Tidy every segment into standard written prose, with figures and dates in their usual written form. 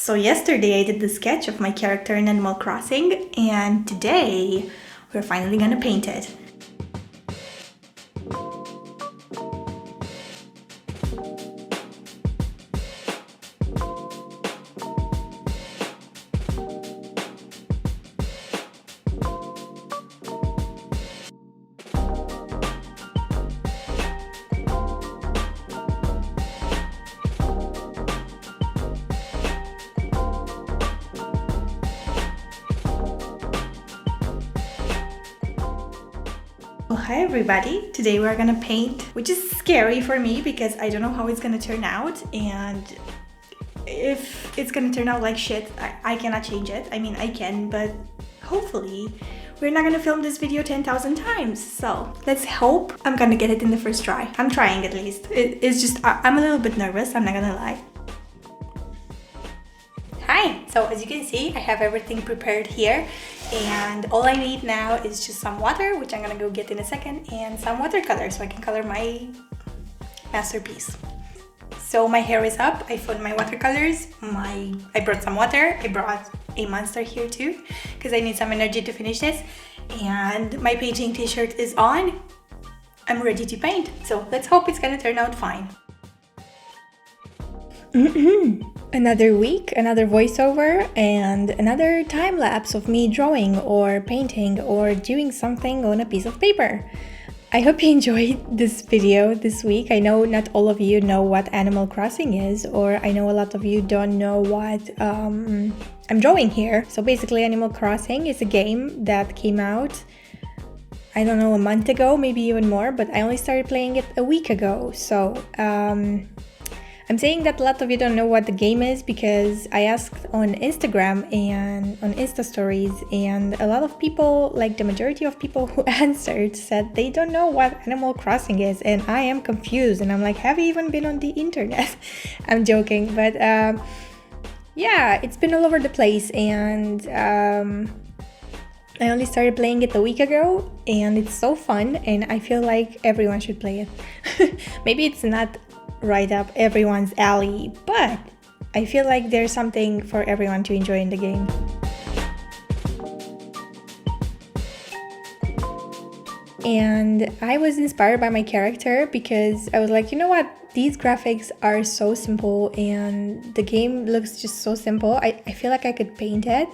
So yesterday I did the sketch of my character in Animal Crossing, and today we're finally gonna paint it. Well, hi everybody! Today we're gonna paint, which is scary for me because I don't know how it's gonna turn out, and if it's gonna turn out like shit, I cannot change it. I mean, I can, but hopefully we're not gonna film this video 10,000 times. So let's hope I'm gonna get it in the first try. I'm trying at least. It's just, I'm a little bit nervous, I'm not gonna lie. Hi! So as you can see, I have everything prepared here, and all I need now is just some water, which I'm gonna go get in a second, and some watercolor so I can color my masterpiece. So my hair is up, I found my watercolors, I brought some water, I brought a monster here too, because I need some energy to finish this, and my painting t-shirt is on. I'm ready to paint, so let's hope it's gonna turn out fine. Another week, another voiceover, and another time lapse of me drawing or painting or doing something on a piece of paper. I hope you enjoyed this video this week. I know not all of you know what Animal Crossing is, or I know a lot of you don't know what I'm drawing here. So basically Animal Crossing is a game that came out, I don't know, a month ago, maybe even more, but I only started playing it a week ago. So I'm saying that a lot of you don't know what the game is because I asked on Instagram and on Insta stories, and a lot of people, like the majority of people who answered, said they don't know what Animal Crossing is, and I am confused, and I'm like, have you even been on the internet? I'm joking, but yeah, it's been all over the place, and I only started playing it a week ago, and it's so fun, and I feel like everyone should play it. Maybe it's not right up everyone's alley, but I feel like there's something for everyone to enjoy in the game. And I was inspired by my character because I was like, you know what, these graphics are so simple and the game looks just so simple. I feel like I could paint it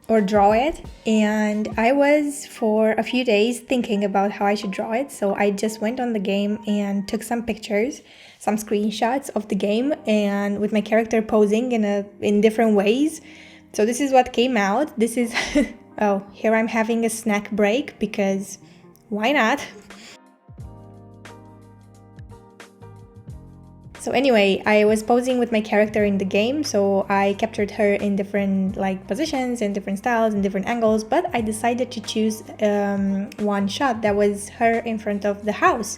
or draw it, and I was for a few days thinking about how I should draw it, so I just went on the game and took some pictures, some screenshots of the game, and with my character posing in different ways. So this is what came out. This is oh, here I'm having a snack break because why not? So anyway, I was posing with my character in the game, so I captured her in different positions and different styles and different angles, but I decided to choose one shot that was her in front of the house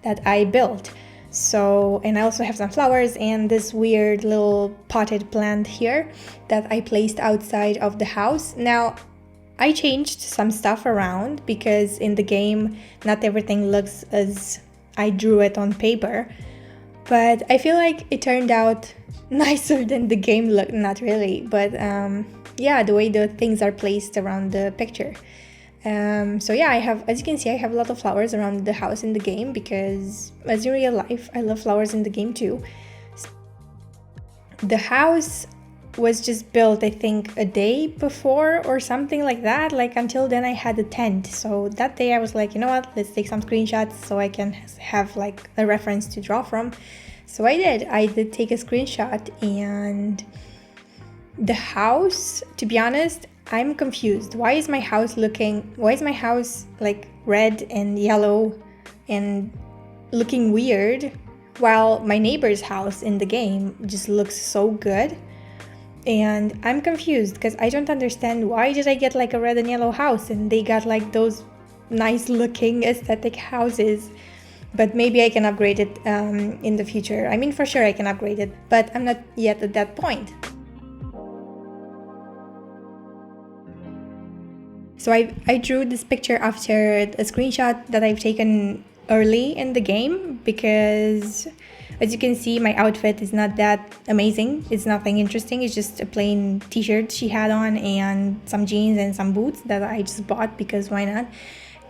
that I built. So, and I also have some flowers and this weird little potted plant here that I placed outside of the house. Now, I changed some stuff around because in the game, not everything looks as I drew it on paper. But I feel like it turned out nicer than the game looked, not really, but yeah, the way the things are placed around the picture. So yeah, as you can see, I have a lot of flowers around the house in the game because as in real life, I love flowers in the game too. The house was just built, I think, a day before or something like that. Like until then I had a tent. So that day I was like, you know what, let's take some screenshots so I can have like a reference to draw from. So I did take a screenshot, and the house, to be honest, I'm confused. Why is my house like red and yellow and looking weird while my neighbor's house in the game just looks so good? And I'm confused because I don't understand, why did I get like a red and yellow house and they got like those nice looking aesthetic houses? But maybe I can upgrade it in the future. I mean, for sure I can upgrade it, but I'm not yet at that point. So I drew this picture after a screenshot that I've taken early in the game because, as you can see, my outfit is not that amazing. It's nothing interesting. It's just a plain t-shirt she had on and some jeans and some boots that I just bought because why not?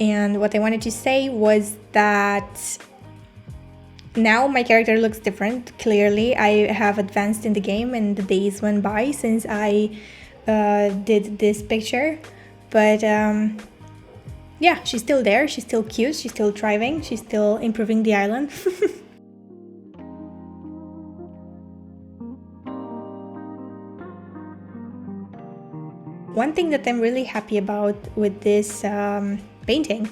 And what I wanted to say was that now my character looks different. Clearly, I have advanced in the game and the days went by since I did this picture. But yeah, she's still there. She's still cute. She's still thriving. She's still improving the island. One thing that I'm really happy about with this painting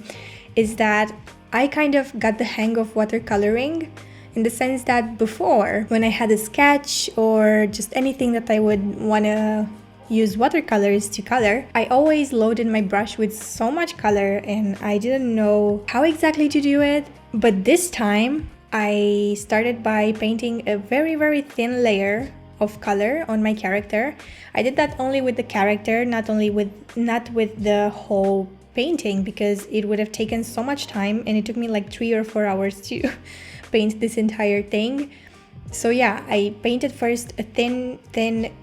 is that I kind of got the hang of watercoloring, in the sense that before, when I had a sketch or just anything that I would want to use watercolors to color, I always loaded my brush with so much color and I didn't know how exactly to do it. But this time, I started by painting a very, very thin layer of color on my character. I did that only with the character, not with the whole painting, because it would have taken so much time and it took me like 3 or 4 hours to paint this entire thing. So yeah, I painted first a thin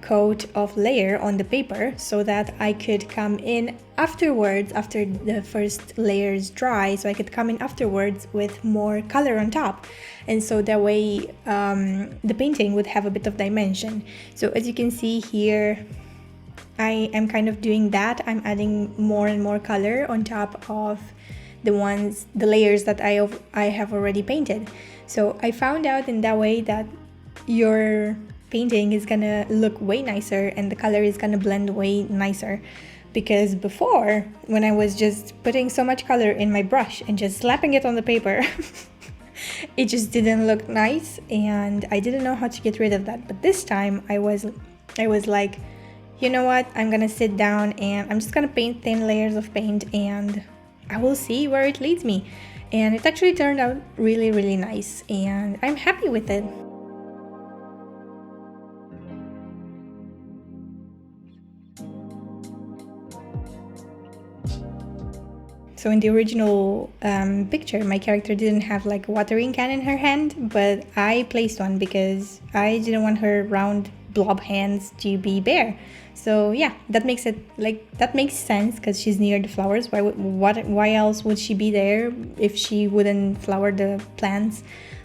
coat of layer on the paper so that I could come in afterwards, after the first layers dry, so I could come in afterwards with more color on top. And so that way the painting would have a bit of dimension. So as you can see here, I am kind of doing that. I'm adding more and more color on top of the layers that I have already painted. So I found out in that way that your painting is gonna look way nicer and the color is gonna blend way nicer. Because before, when I was just putting so much color in my brush and just slapping it on the paper, it just didn't look nice and I didn't know how to get rid of that. But this time I was like, you know what, I'm gonna sit down and I'm just gonna paint thin layers of paint and I will see where it leads me. And it actually turned out really, really nice and I'm happy with it. So in the original picture, my character didn't have like a watering can in her hand, but I placed one because I didn't want her round blob hands to be bare. So yeah, that makes sense because she's near the flowers. Why else would she be there if she wouldn't flower the plants?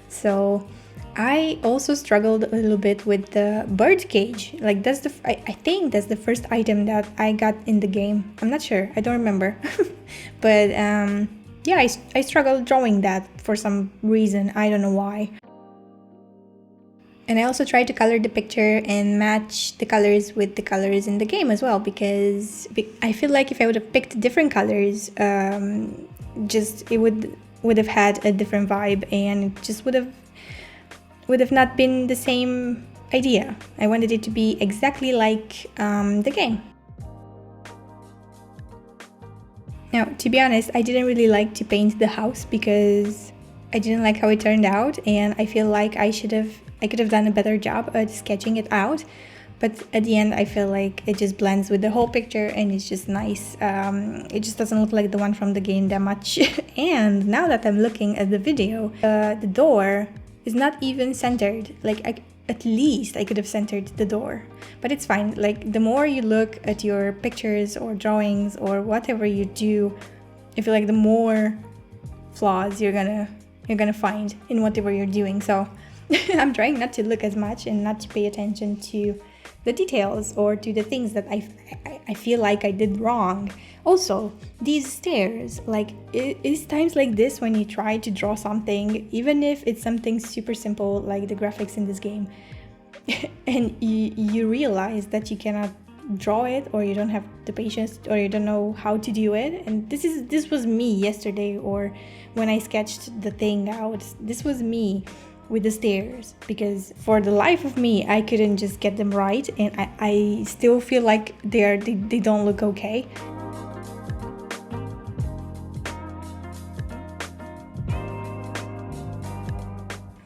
So I also struggled a little bit with the Birdcage. Like I think that's the first item that I got in the game. I'm not sure. I don't remember. But yeah, I struggled drawing that for some reason. I don't know why. And I also tried to color the picture and match the colors with the colors in the game as well, because I feel like if I would have picked different colors, it would have had a different vibe and it just would have not been the same idea. I wanted it to be exactly like the game. Now, to be honest, I didn't really like to paint the house because I didn't like how it turned out, and I feel like I could have done a better job at sketching it out. But at the end, I feel like it just blends with the whole picture and it's just nice. It just doesn't look like the one from the game that much. And now that I'm looking at the video, the door is not even centered. Like at least I could have centered the door, but it's fine. Like the more you look at your pictures or drawings or whatever you do, I feel like the more flaws you're gonna find in whatever you're doing. So I'm trying not to look as much and not to pay attention to the details or to the things that I feel like I did wrong. Also, these stairs, like it's times like this when you try to draw something, even if it's something super simple like the graphics in this game, and you realize that you cannot draw it, or you don't have the patience, or you don't know how to do it. And this was me yesterday, or when I sketched the thing out, this was me with the stairs, because for the life of me I couldn't just get them right, and I still feel like they don't look okay.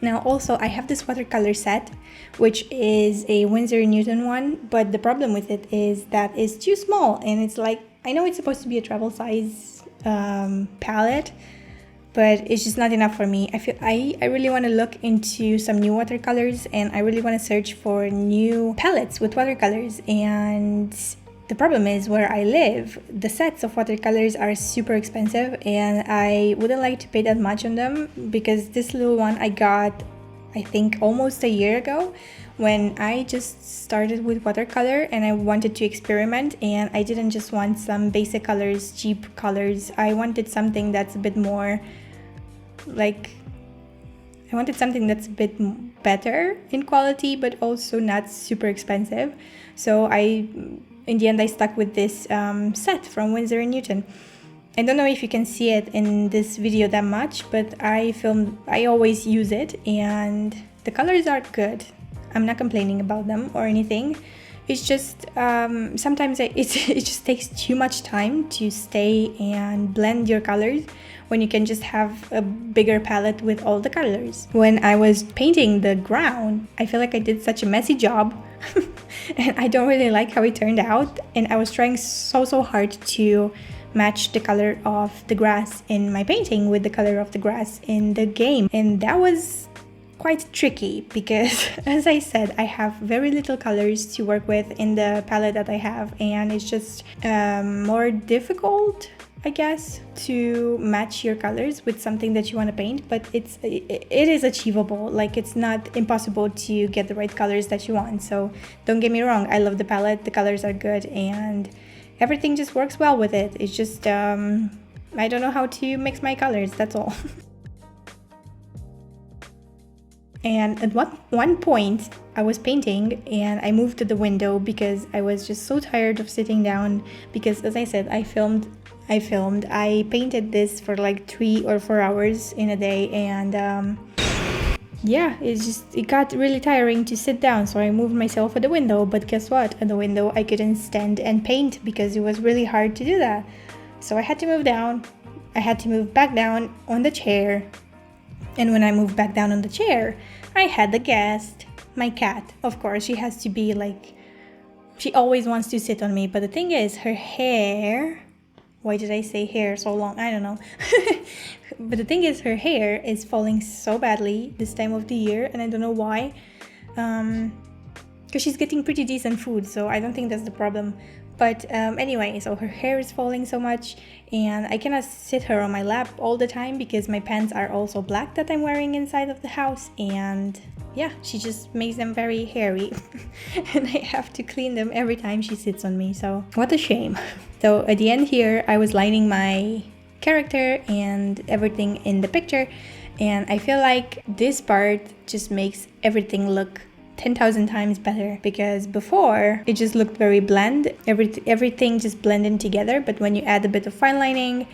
Now also I have this watercolor set, which is a Winsor & Newton one, but the problem with it is that it's too small, and it's like, I know it's supposed to be a travel size palette, but it's just not enough for me. I really want to look into some new watercolors, and I really want to search for new palettes with watercolors. And the problem is, where I live, the sets of watercolors are super expensive, and I wouldn't like to pay that much on them, because this little one I got, I think, almost a year ago, when I just started with watercolor and I wanted to experiment, and I didn't just want some basic colors, cheap colors. I wanted something that's a bit more like, I wanted something that's a bit better in quality, but also not super expensive. So in the end, I stuck with this set from Winsor & Newton. I don't know if you can see it in this video that much, but I always use it, and the colors are good. I'm not complaining about them or anything. It's just sometimes it just takes too much time to stay and blend your colors when you can just have a bigger palette with all the colors. When I was painting the ground, I feel like I did such a messy job and I don't really like how it turned out, and I was trying so hard to match the color of the grass in my painting with the color of the grass in the game, and that was quite tricky because, as I said, I have very little colors to work with in the palette that I have, and it's just more difficult, I guess, to match your colors with something that you want to paint. But it is achievable. Like, it's not impossible to get the right colors that you want. So don't get me wrong, I love the palette, the colors are good, and everything just works well with it. It's just I don't know how to mix my colors, that's all. And at one point, I was painting and I moved to the window because I was just so tired of sitting down, because, as I said, I painted this for like 3 or 4 hours in a day, and yeah, it got really tiring to sit down, so I moved myself at the window. But guess what? At the window, I couldn't stand and paint because it was really hard to do that. So I had to move down. I had to move back down on the chair. And when I moved back down on the chair, I had the guest, my cat. Of course, she has to be like, she always wants to sit on me. But the thing is, her hair, why did I say hair so long? I don't know. But the thing is, her hair is falling so badly this time of the year, and I don't know why. Because she's getting pretty decent food, so I don't think that's the problem. But anyway, so her hair is falling so much, and I cannot sit her on my lap all the time because my pants are also black that I'm wearing inside of the house, and yeah, she just makes them very hairy and I have to clean them every time she sits on me, so what a shame. So at the end here, I was lining my character and everything in the picture, and I feel like this part just makes everything look 10,000 times better, because before it just looked very bland, everything just blended together. But when you add a bit of fine lining,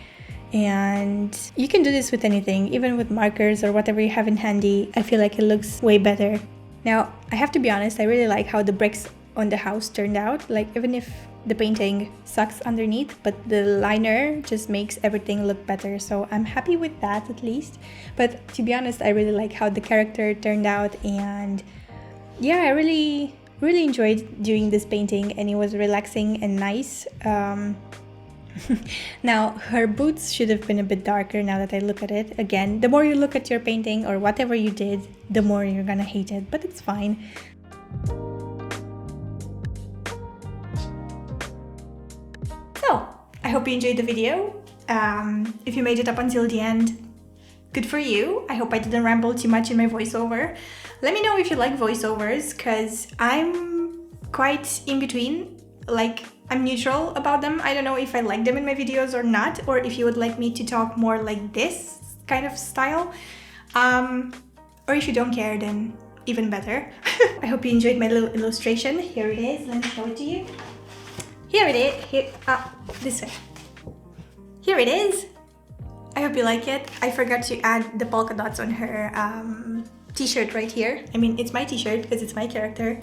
and you can do this with anything, even with markers or whatever you have in handy, I feel like it looks way better. Now, I have to be honest, I really like how the bricks on the house turned out. Like, even if the painting sucks underneath, but the liner just makes everything look better, so I'm happy with that at least. But to be honest, I really like how the character turned out, and yeah, I really enjoyed doing this painting, and it was relaxing and nice. Now, her boots should have been a bit darker now that I look at it. Again, the more you look at your painting or whatever you did, the more you're gonna hate it, but it's fine. So, I hope you enjoyed the video. If you made it up until the end, good for you. I hope I didn't ramble too much in my voiceover. Let me know if you like voiceovers, because I'm quite in between. Like, I'm neutral about them. I don't know if I like them in my videos or not, or if you would like me to talk more like this kind of style. Or if you don't care, then even better. I hope you enjoyed my little illustration. Here it is. Let me show it to you. Here it is. This way. Here it is. I hope you like it. I forgot to add the polka dots on her t-shirt right here. I mean, it's my t-shirt because it's my character.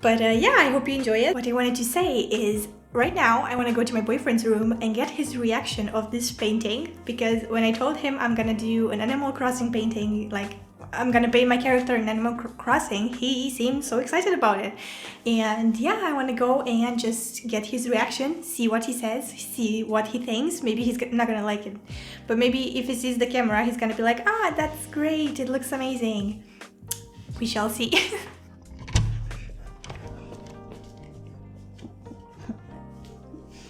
But yeah, I hope you enjoy it. What I wanted to say is, right now, I want to go to my boyfriend's room and get his reaction of this painting, because when I told him I'm gonna do an Animal Crossing painting, like, I'm gonna paint my character in Animal Crossing, he seems so excited about it. And yeah, I want to go and just get his reaction, see what he says, see what he thinks. Maybe he's not gonna like it, but maybe if he sees the camera, he's gonna be like, ah, that's great, it looks amazing. We shall see.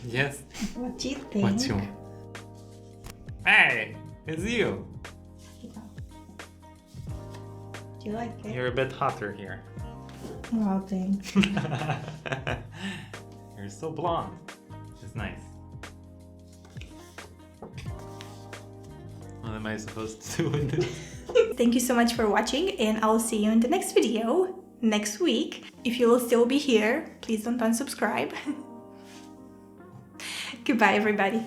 Yes. What do you think? What you want? Hey, it's you. Do you like it? You're a bit hotter here. Wow, thanks. You're so blonde. It's nice. What am I supposed to do with this? Thank you so much for watching, and I'll see you in the next video next week. If you will still be here, please don't unsubscribe. Goodbye, everybody.